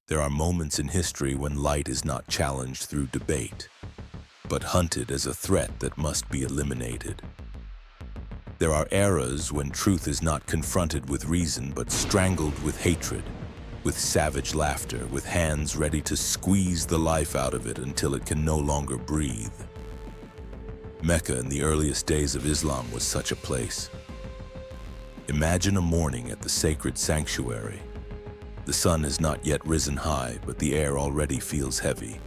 There are moments in history when light is not challenged through debate, but hunted as a threat that must be eliminated. There are eras when truth is not confronted with reason but strangled with hatred, with savage laughter, with hands ready to squeeze the life out of it until it can no longer breathe. Mecca in the earliest days of Islam was such a place. Imagine a morning at the sacred sanctuary. The sun has not yet risen high, but the air already feels heavy.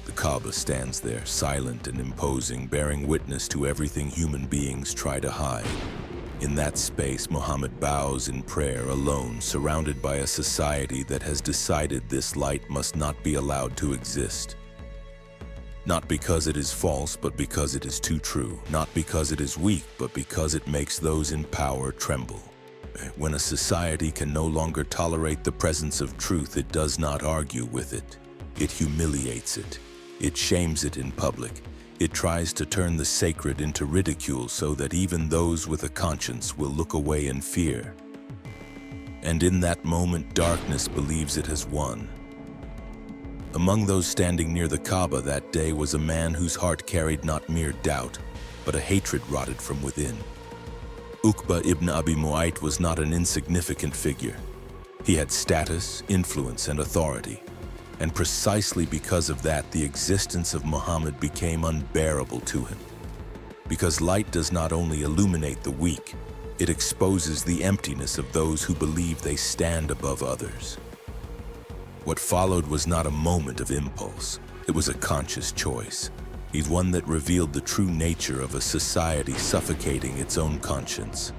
The Kaaba stands there, silent and imposing, bearing witness to everything human beings try to hide. In that space, Muhammad bows in prayer alone, surrounded by a society that has decided this light must not be allowed to exist. Not because it is false, but because it is too true. Not because it is weak, but because it makes those in power tremble. When a society can no longer tolerate the presence of truth, it does not argue with it. It humiliates it. It shames it in public. It tries to turn the sacred into ridicule so that even those with a conscience will look away in fear. And in that moment, darkness believes it has won. Among those standing near the Kaaba that day was a man whose heart carried not mere doubt, but a hatred rotted from within. Uqbah ibn Abi Muayt was not an insignificant figure. He had status, influence, and authority. And precisely because of that, the existence of Muhammad became unbearable to him. Because light does not only illuminate the weak, it exposes the emptiness of those who believe they stand above others. What followed was not a moment of impulse. It was a conscious choice. One that revealed the true nature of a society suffocating its own conscience.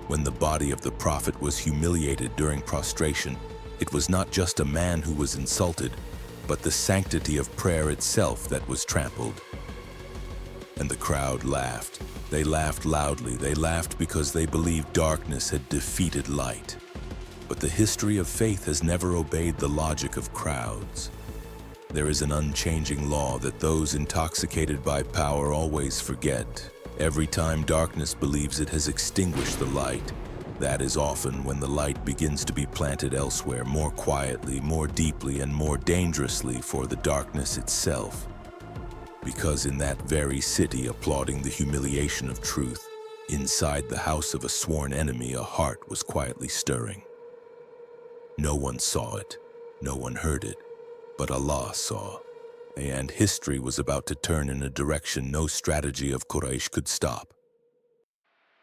When the body of the Prophet was humiliated during prostration, it was not just a man who was insulted, but the sanctity of prayer itself that was trampled. And the crowd laughed. They laughed loudly. They laughed because they believed darkness had defeated light. But the history of faith has never obeyed the logic of crowds. There is an unchanging law that those intoxicated by power always forget. Every time darkness believes it has extinguished the light, that is often when the light begins to be planted elsewhere, more quietly, more deeply, and more dangerously for the darkness itself. Because in that very city, applauding the humiliation of truth, inside the house of a sworn enemy, a heart was quietly stirring. No one saw it, no one heard it, but Allah saw, and history was about to turn in a direction no strategy of Quraysh could stop.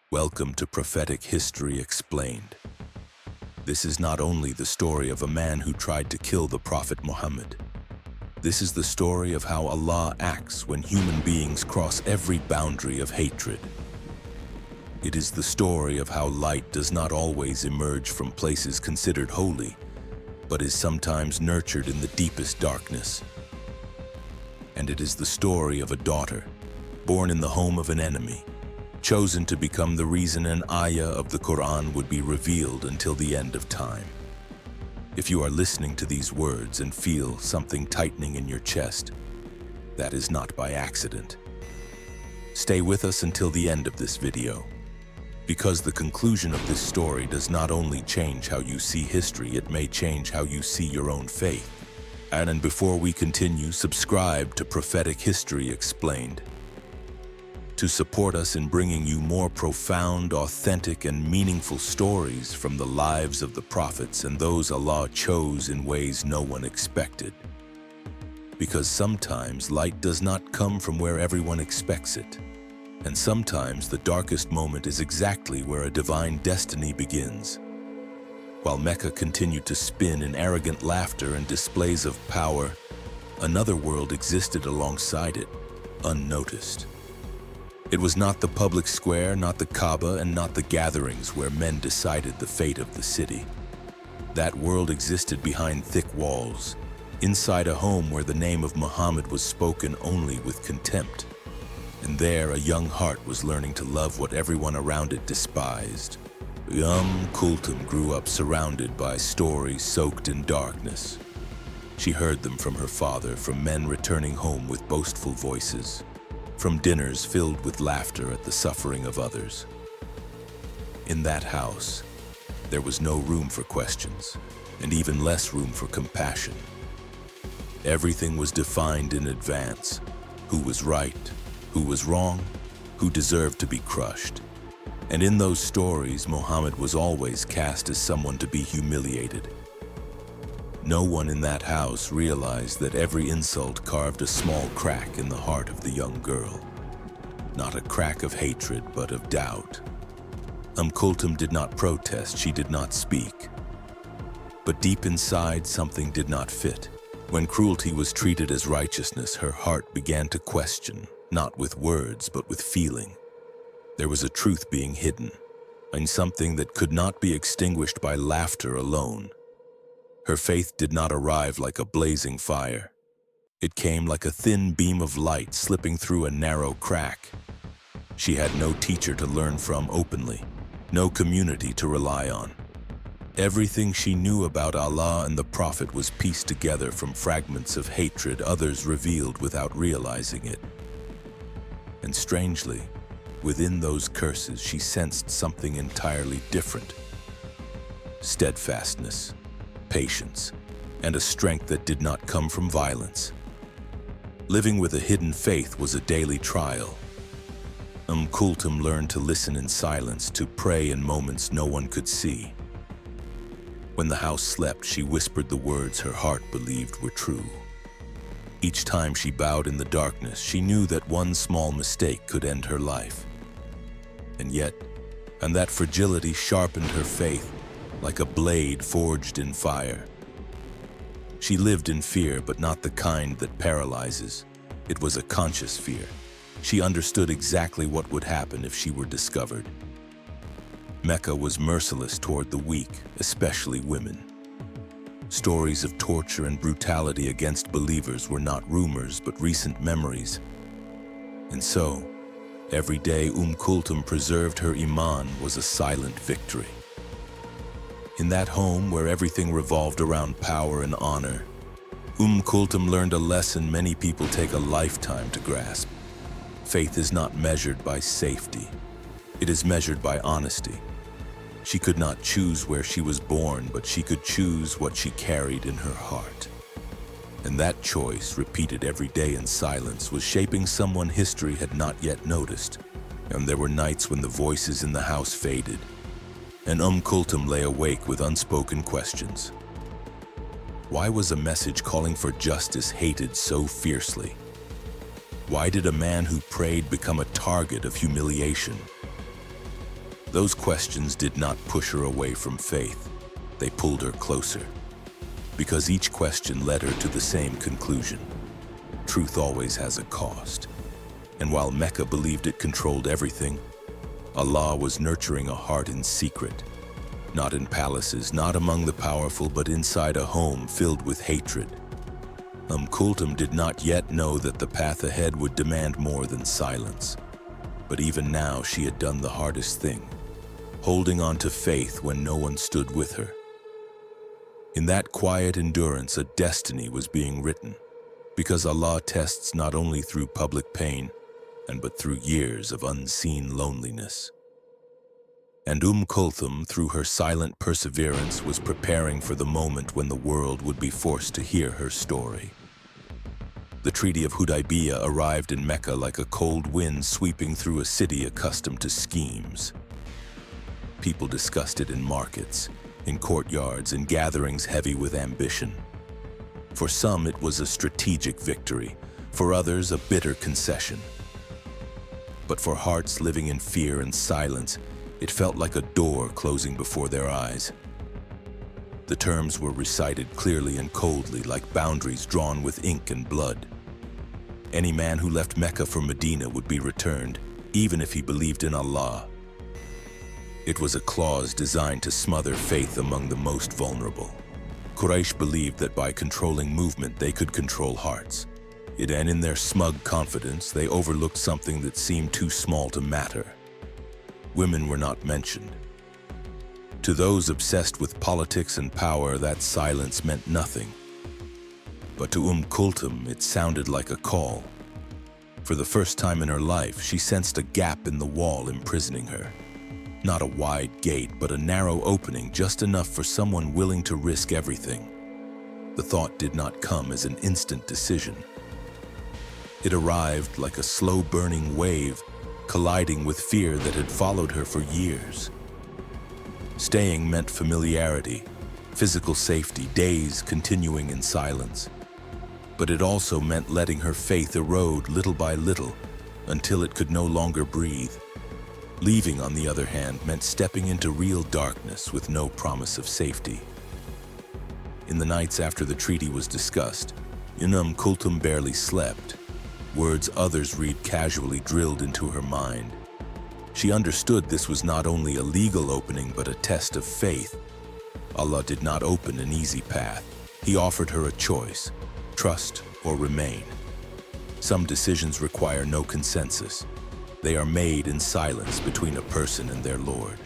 Welcome to Prophetic History Explained. This is not only the story of a man who tried to kill the Prophet Muhammad. This is the story of how Allah acts when human beings cross every boundary of hatred. It is the story of how light does not always emerge from places considered holy, but is sometimes nurtured in the deepest darkness. And it is the story of a daughter, born in the home of an enemy, chosen to become the reason an ayah of the Quran would be revealed until the end of time. If you are listening to these words and feel something tightening in your chest, that is not by accident. Stay with us until the end of this video, because the conclusion of this story does not only change how you see history, it may change how you see your own faith. And before we continue, subscribe to Prophetic History Explained to support us in bringing you more profound, authentic, and meaningful stories from the lives of the prophets and those Allah chose in ways no one expected. Because sometimes light does not come from where everyone expects it. And sometimes the darkest moment is exactly where a divine destiny begins. While Mecca continued to spin in arrogant laughter and displays of power, another world existed alongside it, unnoticed. It was not the public square, not the Kaaba, and not the gatherings where men decided the fate of the city. That world existed behind thick walls, inside a home where the name of Muhammad was spoken only with contempt. And there, a young heart was learning to love what everyone around it despised. Kulthum grew up surrounded by stories soaked in darkness. She heard them from her father, from men returning home with boastful voices, from dinners filled with laughter at the suffering of others. In that house, there was no room for questions. and even less room for compassion. Everything was defined in advance: who was right, who was wrong, who deserved to be crushed. And in those stories, Muhammad was always cast as someone to be humiliated. No one in that house realized that every insult carved a small crack in the heart of the young girl. Not a crack of hatred, but of doubt. Kulthum did not protest, she did not speak. But deep inside, something did not fit. When cruelty was treated as righteousness, her heart began to question, not with words, but with feeling. There was a truth being hidden, and something that could not be extinguished by laughter alone. Her faith did not arrive like a blazing fire. It came like a thin beam of light slipping through a narrow crack. She had no teacher to learn from openly, no community to rely on. Everything she knew about Allah and the Prophet was pieced together from fragments of hatred others revealed without realizing it. And strangely, within those curses, she sensed something entirely different: steadfastness, patience, and a strength that did not come from violence. Living with a hidden faith was a daily trial. Kulthum learned to listen in silence, to pray in moments no one could see. When the house slept, she whispered the words her heart believed were true. Each time she bowed in the darkness, she knew that one small mistake could end her life. And that fragility sharpened her faith like a blade forged in fire. She lived in fear, but not the kind that paralyzes. It was a conscious fear. She understood exactly what would happen if she were discovered. Mecca was merciless toward the weak, especially women. Stories of torture and brutality against believers were not rumors, but recent memories. And so, every day Kulthum preserved her iman was a silent victory. In that home where everything revolved around power and honor, Kulthum learned a lesson many people take a lifetime to grasp. Faith is not measured by safety. It is measured by honesty. She could not choose where she was born, but she could choose what she carried in her heart. And that choice, repeated every day in silence, was shaping someone history had not yet noticed. And there were nights when the voices in the house faded, and Kulthum lay awake with unspoken questions. Why was a message calling for justice hated so fiercely? Why did a man who prayed become a target of humiliation? Those questions did not push her away from faith. They pulled her closer. Because each question led her to the same conclusion: truth always has a cost. And while Mecca believed it controlled everything, Allah was nurturing a heart in secret. Not in palaces, not among the powerful, but inside a home filled with hatred. Kulthum did not yet know that the path ahead would demand more than silence. But even now she had done the hardest thing: holding on to faith when no one stood with her. In that quiet endurance, a destiny was being written, because Allah tests not only through public pain, but through years of unseen loneliness. And Kulthum, through her silent perseverance, was preparing for the moment when the world would be forced to hear her story. The Treaty of Hudaybiyyah arrived in Mecca like a cold wind sweeping through a city accustomed to schemes. People discussed it in markets, in courtyards, in gatherings heavy with ambition. For some, it was a strategic victory. For others, a bitter concession. But for hearts living in fear and silence, it felt like a door closing before their eyes. The terms were recited clearly and coldly, like boundaries drawn with ink and blood. Any man who left Mecca for Medina would be returned, even if he believed in Allah. It was a clause designed to smother faith among the most vulnerable. Quraysh believed that by controlling movement they could control hearts. And in their smug confidence, they overlooked something that seemed too small to matter. Women were not mentioned. To those obsessed with politics and power, that silence meant nothing. But to Kulthum, it sounded like a call. For the first time in her life, she sensed a gap in the wall imprisoning her. Not a wide gate, but a narrow opening, just enough for someone willing to risk everything. The thought did not come as an instant decision. It arrived like a slow-burning wave, colliding with fear that had followed her for years. Staying meant familiarity, physical safety, days continuing in silence. But it also meant letting her faith erode little by little until it could no longer breathe. Leaving, on the other hand, meant stepping into real darkness with no promise of safety. In the nights after the treaty was discussed, kulthum barely slept. Words others read casually drilled into her mind. She understood this was not only a legal opening but a test of faith. Allah did not open an easy path. He offered her a choice: trust or remain. Some decisions require no consensus. They are made in silence between a person and their Lord.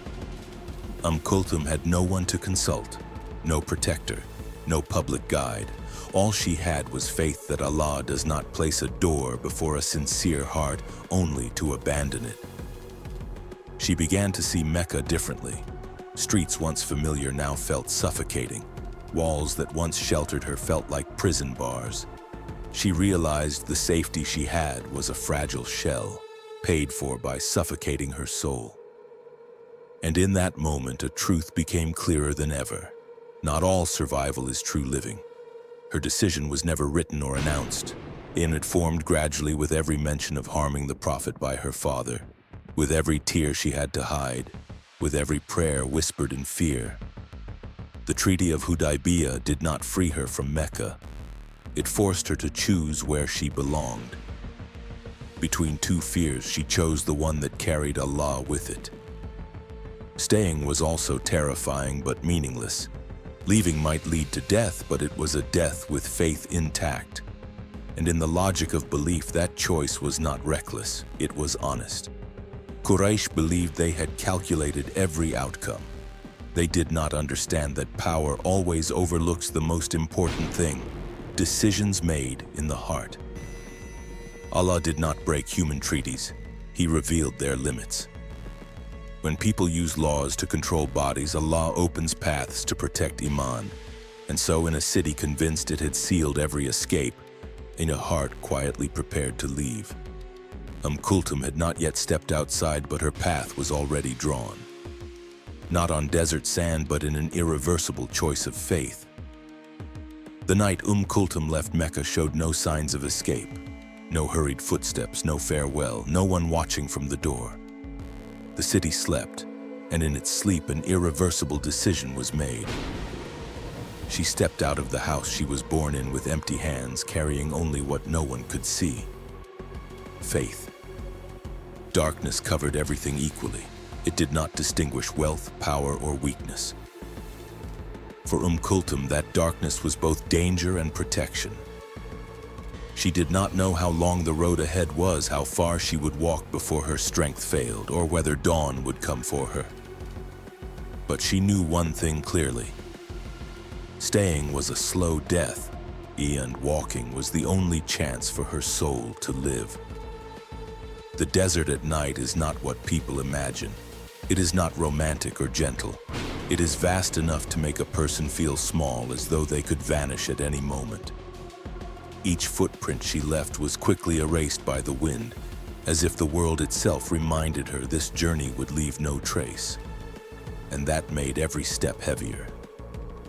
Kulthum had no one to consult, no protector, no public guide. All she had was faith that Allah does not place a door before a sincere heart only to abandon it. She began to see Mecca differently. Streets once familiar now felt suffocating. Walls that once sheltered her felt like prison bars. She realized the safety she had was a fragile shell, paid for by suffocating her soul. And in that moment, a truth became clearer than ever. Not all survival is true living. Her decision was never written or announced. It formed gradually with every mention of harming the Prophet by her father, with every tear she had to hide, with every prayer whispered in fear. The Treaty of Hudaybiyyah did not free her from Mecca. It forced her to choose where she belonged. Between two fears, she chose the one that carried Allah with it. Staying was also terrifying but meaningless. Leaving might lead to death, but it was a death with faith intact. And in the logic of belief, that choice was not reckless, it was honest. Quraysh believed they had calculated every outcome. They did not understand that power always overlooks the most important thing: decisions made in the heart. Allah did not break human treaties. He revealed their limits. When people use laws to control bodies, Allah opens paths to protect Iman. And so in a city convinced it had sealed every escape, in a heart quietly prepared to leave. Kulthum had not yet stepped outside, but her path was already drawn. Not on desert sand, but in an irreversible choice of faith. The night Kulthum left Mecca showed no signs of escape. No hurried footsteps, no farewell, no one watching from the door. The city slept, and in its sleep an irreversible decision was made. She stepped out of the house she was born in with empty hands, carrying only what no one could see: faith. Darkness covered everything equally. It did not distinguish wealth, power, or weakness. For Kulthum, that darkness was both danger and protection. She did not know how long the road ahead was, how far she would walk before her strength failed, or whether dawn would come for her. But she knew one thing clearly. Staying was a slow death, and walking was the only chance for her soul to live. The desert at night is not what people imagine. It is not romantic or gentle. It is vast enough to make a person feel small, as though they could vanish at any moment. Each footprint she left was quickly erased by the wind, as if the world itself reminded her this journey would leave no trace. And that made every step heavier,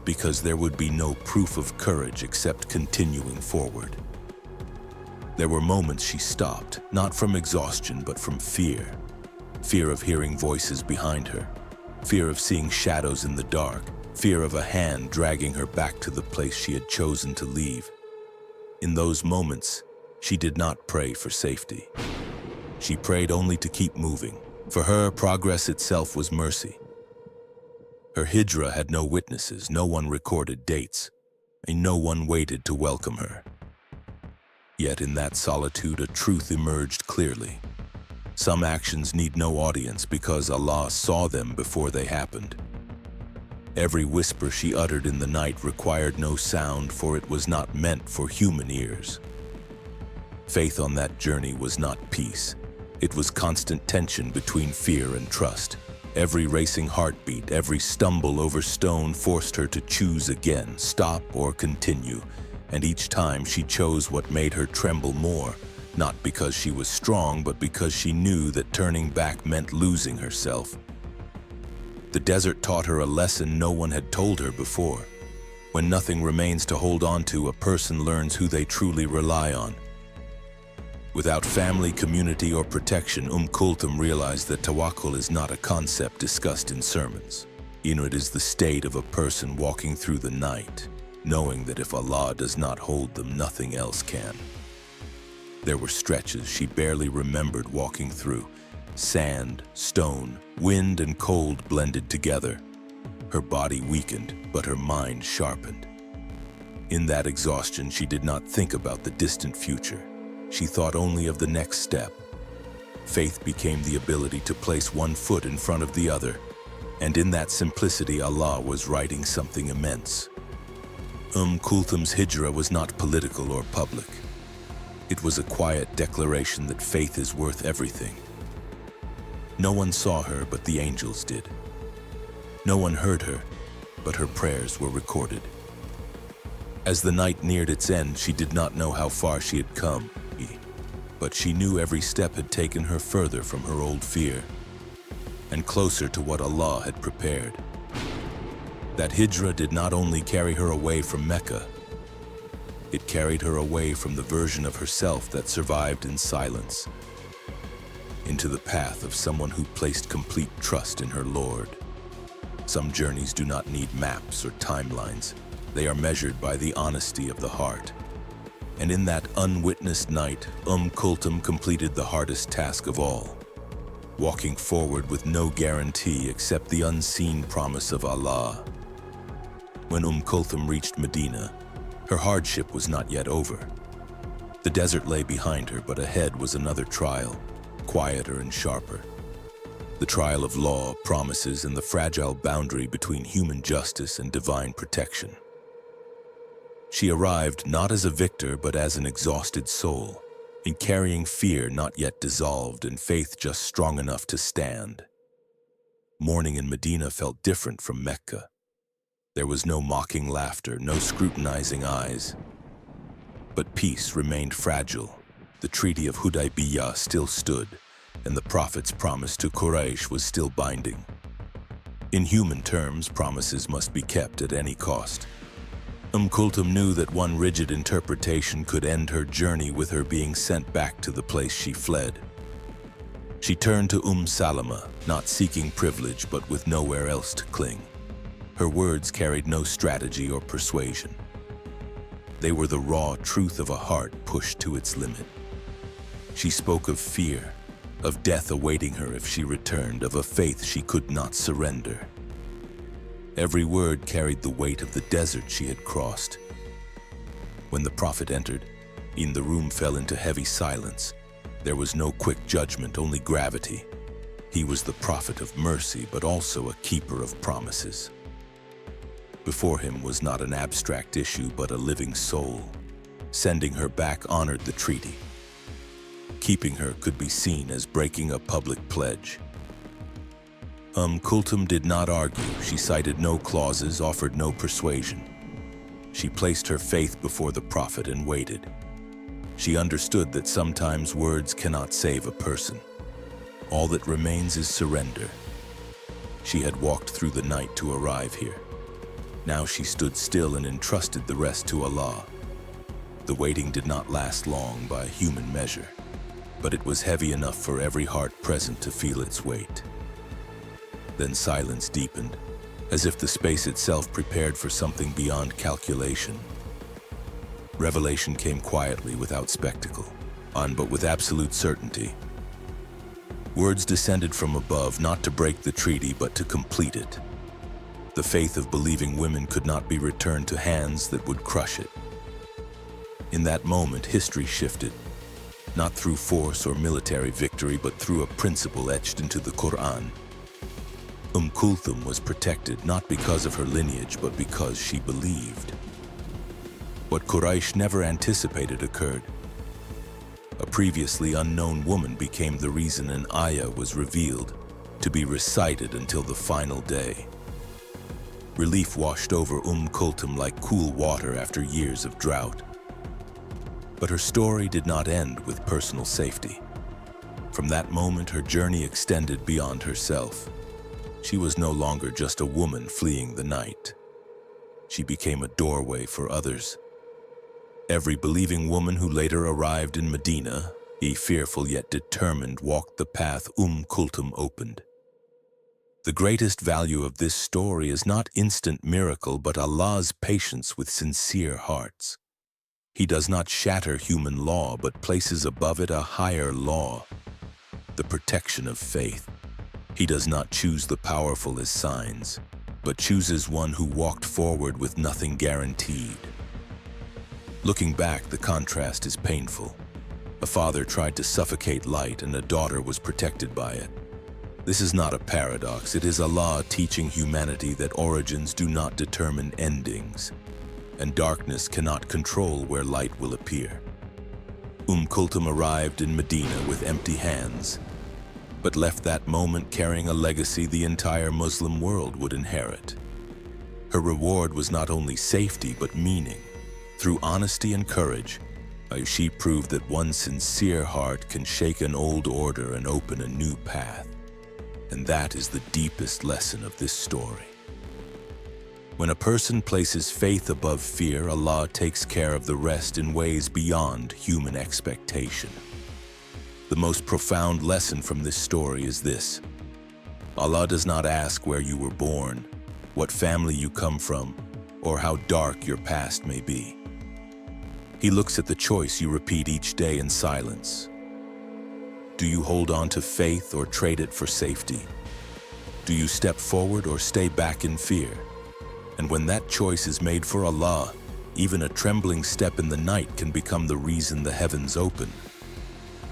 because there would be no proof of courage except continuing forward. There were moments she stopped, not from exhaustion but from fear. Fear of hearing voices behind her, fear of seeing shadows in the dark, fear of a hand dragging her back to the place she had chosen to leave. In those moments, she did not pray for safety. She prayed only to keep moving. For her, progress itself was mercy. Her hijrah had no witnesses, no one recorded dates, and no one waited to welcome her. Yet in that solitude, a truth emerged clearly. Some actions need no audience because Allah saw them before they happened. Every whisper she uttered in the night required no sound, for it was not meant for human ears. Faith on that journey was not peace. It was constant tension between fear and trust, Every racing heartbeat, every stumble over stone forced her to choose again, stop or continue, and each time she chose what made her tremble more, not because she was strong, but because she knew that turning back meant losing herself. The desert taught her a lesson no one had told her before. When nothing remains to hold on to, a person learns who they truly rely on. Without family, community, or protection, kulthum realized that tawakkul is not a concept discussed in sermons. It is the state of a person walking through the night, knowing that if Allah does not hold them, nothing else can. There were stretches she barely remembered walking through. Sand, stone, wind, and cold blended together. Her body weakened, but her mind sharpened. In that exhaustion, she did not think about the distant future. She thought only of the next step. Faith became the ability to place one foot in front of the other, and in that simplicity, Allah was writing something immense. Kulthum's hijrah was not political or public. It was a quiet declaration that faith is worth everything. No one saw her, but the angels did. No one heard her, but her prayers were recorded. As the night neared its end, she did not know how far she had come, but she knew every step had taken her further from her old fear and closer to what Allah had prepared. That hijrah did not only carry her away from Mecca, it carried her away from the version of herself that survived in silence, into the path of someone who placed complete trust in her Lord. Some journeys do not need maps or timelines. They are measured by the honesty of the heart. And in that unwitnessed night, kulthum completed the hardest task of all, walking forward with no guarantee except the unseen promise of Allah. When kulthum reached Medina, her hardship was not yet over. The desert lay behind her, but ahead was another trial, quieter and sharper. The trial of law, promises, and the fragile boundary between human justice and divine protection. She arrived not as a victor, but as an exhausted soul, in carrying fear not yet dissolved and faith just strong enough to stand. Morning in Medina felt different from Mecca. There was no mocking laughter, no scrutinizing eyes. But peace remained fragile. The treaty of Hudaybiyyah still stood, and the Prophet's promise to Quraysh was still binding. In human terms, promises must be kept at any cost. Kulthum knew that one rigid interpretation could end her journey with her being sent back to the place she fled. She turned to Salama, not seeking privilege but with nowhere else to cling. Her words carried no strategy or persuasion. They were the raw truth of a heart pushed to its limit. She spoke of fear, of death awaiting her if she returned, of a faith she could not surrender. Every word carried the weight of the desert she had crossed. When the Prophet entered, the room fell into heavy silence. There was no quick judgment, only gravity. He was the Prophet of mercy, but also a keeper of promises. Before him was not an abstract issue, but a living soul. Sending her back honored the treaty. Keeping her could be seen as breaking a public pledge. Kulthum did not argue. She cited no clauses, offered no persuasion. She placed her faith before the Prophet and waited. She understood that sometimes words cannot save a person. All that remains is surrender. She had walked through the night to arrive here. Now she stood still and entrusted the rest to Allah. The waiting did not last long by human measure, but it was heavy enough for every heart present to feel its weight. Then silence deepened, as if the space itself prepared for something beyond calculation. Revelation came quietly, without spectacle, but with absolute certainty. Words descended from above, not to break the treaty, but to complete it. The faith of believing women could not be returned to hands that would crush it. In that moment, history shifted, not through force or military victory, but through a principle etched into the Quran. Kulthum was protected not because of her lineage, but because she believed. What Quraysh never anticipated occurred. A previously unknown woman became the reason an ayah was revealed, to be recited until the final day. Relief washed over Kulthum like cool water after years of drought. But her story did not end with personal safety. From that moment, her journey extended beyond herself. She was no longer just a woman fleeing the night. She became a doorway for others. Every believing woman who later arrived in Medina, fearful yet determined, walked the path Kulthum opened. The greatest value of this story is not instant miracle, but Allah's patience with sincere hearts. He does not shatter human law, but places above it a higher law, the protection of faith. He does not choose the powerful as signs, but chooses one who walked forward with nothing guaranteed. Looking back, the contrast is painful. A father tried to suffocate light, and a daughter was protected by it. This is not a paradox. It is Allah teaching humanity that origins do not determine endings, and darkness cannot control where light will appear. Kulthum arrived in Medina with empty hands, but left that moment carrying a legacy the entire Muslim world would inherit. Her reward was not only safety, but meaning. Through honesty and courage, she proved that one sincere heart can shake an old order and open a new path. And that is the deepest lesson of this story. When a person places faith above fear, Allah takes care of the rest in ways beyond human expectation. The most profound lesson from this story is this: Allah does not ask where you were born, what family you come from, or how dark your past may be. He looks at the choice you repeat each day in silence. Do you hold on to faith or trade it for safety? Do you step forward or stay back in fear? And when that choice is made for Allah, even a trembling step in the night can become the reason the heavens open.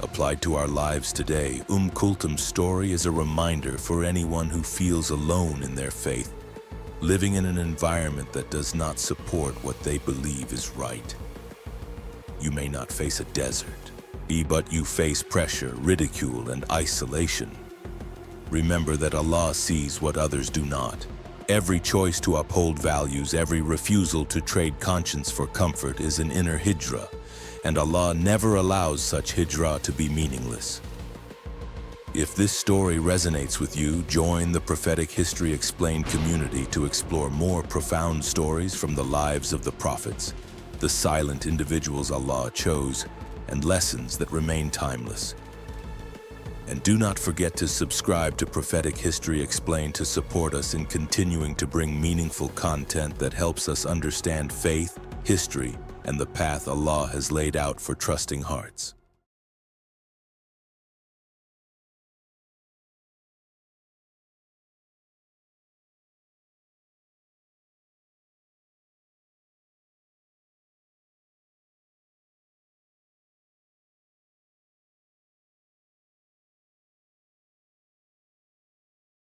Applied to our lives today, Kulthum's story is a reminder for anyone who feels alone in their faith, living in an environment that does not support what they believe is right. You may not face a desert, but you face pressure, ridicule, and isolation. Remember that Allah sees what others do not. Every choice to uphold values, every refusal to trade conscience for comfort is an inner hijrah, and Allah never allows such hijrah to be meaningless. If this story resonates with you, join the Prophetic History Explained community to explore more profound stories from the lives of the prophets, the silent individuals Allah chose, and lessons that remain timeless. And do not forget to subscribe to Prophetic History Explained to support us in continuing to bring meaningful content that helps us understand faith, history, and the path Allah has laid out for trusting hearts.